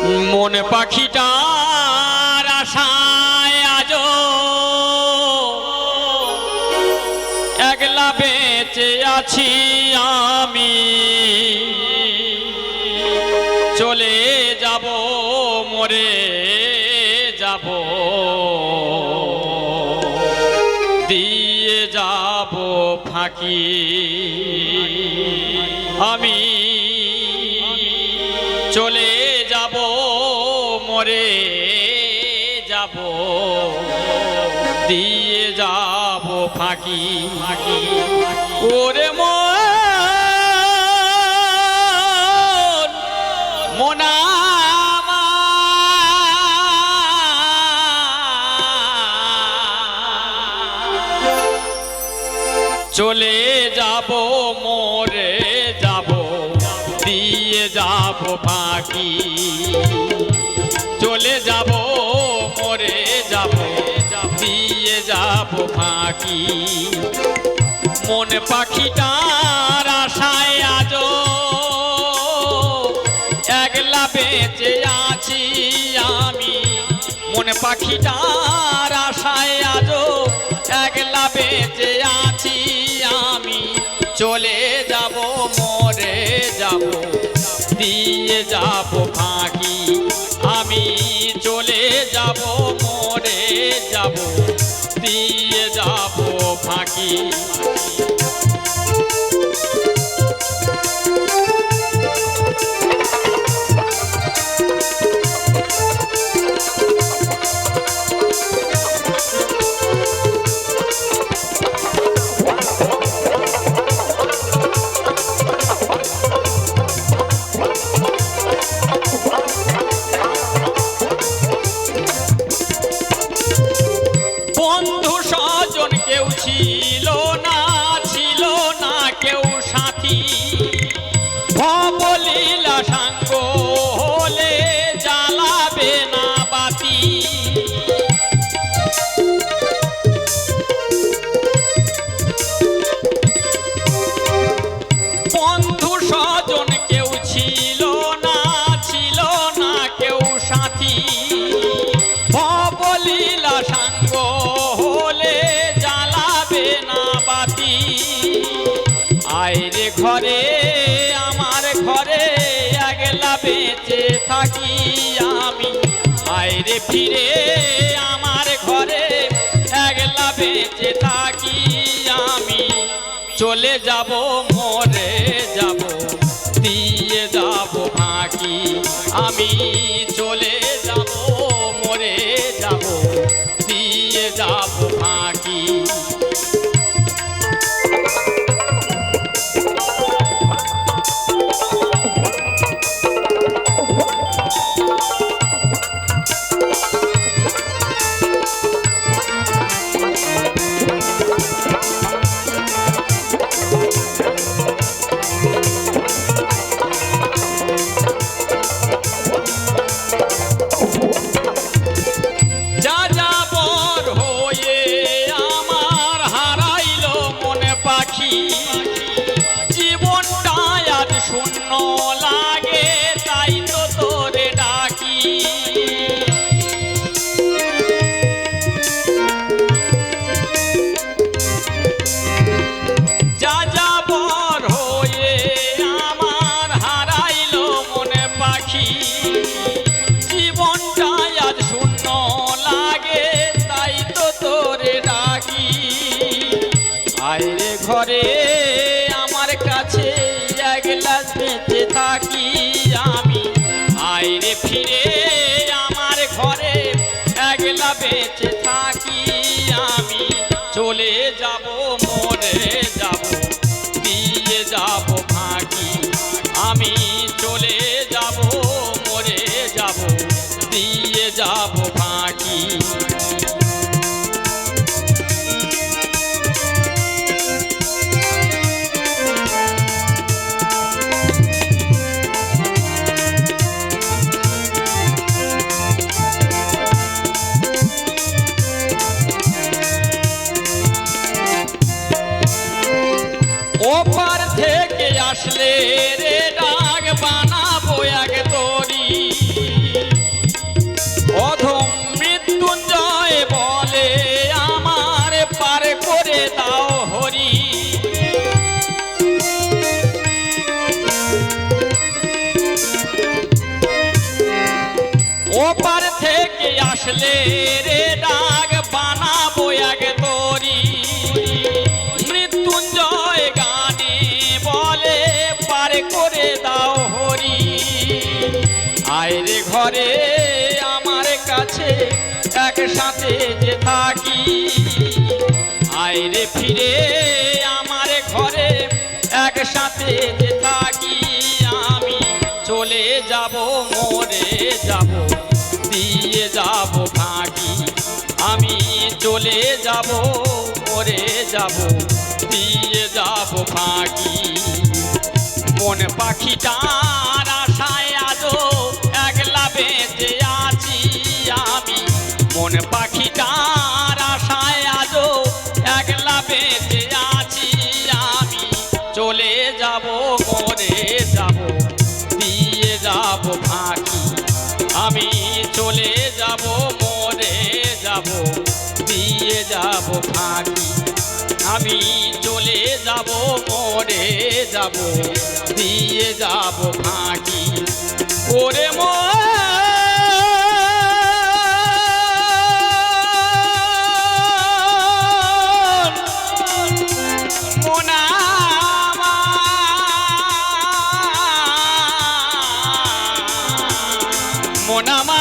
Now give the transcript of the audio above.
মন পাখিটার আশায় আজো একলা বেঁচে আছি আমি, চলে যাব মরে যাব, দিয়ে যাব ফাঁকি আমি, চলে যাব মরে যাব, দিয়ে যাব ফাঁকি ওরে মনা চলে যাব মরে যাব, দিয়ে যাব ফাঁকি, চলে যাব মরে যাব, দিয়ে যাব ফাঁকি। মন পাখিটার আশায় আজো একলা বেঁচে আছি আমি, মন পাখিটার আশায় আজো একলা বেঁচে আছি আমি, চলে যাব মরে যাব, দিয়ে যাব ফাঁকি আমি, চলে যাব মরে যাব, দিয়ে যাব ফাঁকি। বন্ধু স্বজন কেউ ছিল না, ছিল না কেউ সাথী, ভবলীলা সাঙ্গ হলে জ্বালাবে না বাতি। বন্ধু স্বজন কেউ ছিল না, ছিল না কেউ সাথী, ভবলীলা সাঙ্গ হলে জ্বালাবে না বাতি। আইরে ঘরে আমার ঘরে একলা বেঁচে থাকি আমি, আইরে ফিরে আমার ঘরে একলা বেঁচে থাকি আমি, চলে যাব মরে যাব, দিয়ে যাব ফাঁকি আমি, চলে যাব মরে যাব, দিয়ে যাব ফাঁকি। যাযাবর হয়ে আমার হারাইলো মনে পাখি, জীবনটা আজ শূন্য লাগে, তাই তো তোরে ডাকি। যাযাবর হয়ে আমার হারাইলো মনে পাখি, জীবনটা আজ শূন্য লাগে, তাই তো তোরে ডাকি। আইরে ঘরে আমার কাছে একলা বেঁচে থাকি আমি, আইরে ফিরে আমার ঘরে একলা বেঁচে থাকি আমি, চলে যাব মরে যাব, দিয়ে যাব ফাঁকি আমি, চলে যাব মরে যাব, দিয়ে যাব ফাঁকি। ওপার থেকে আসলে রে ডাক বানাবো এক তরি, বাজলে রে ডাক বানাবো এক তরি মৃত্যুঞ্জয় গানে বলে পার করে দাও হরি আয় রে ঘরে আমার কাছে একসাথে যে থাকি আয় রে ফিরে আমার ঘরে একসাথে যে থাকি আমি চলে যাব মরে যাব দিয়ে যাব ফাঁকি আমি চলে যাব মরে যাব দিয়ে যাব ফাঁকি মন পাখিটার আশায় আজও একলা বেঁচে আছি আমি মন পাখিটার আশায় আজও একলা বেঁচে আছি আমি চলে যাব মরে যাব দিয়ে যাব ফাঁকি আমি চলে যাব মরে যাব দিয়ে যাব ফাঁকি আমি চলে যাব মরে যাব দিয়ে যাব ফাঁকি ওরে মন আমার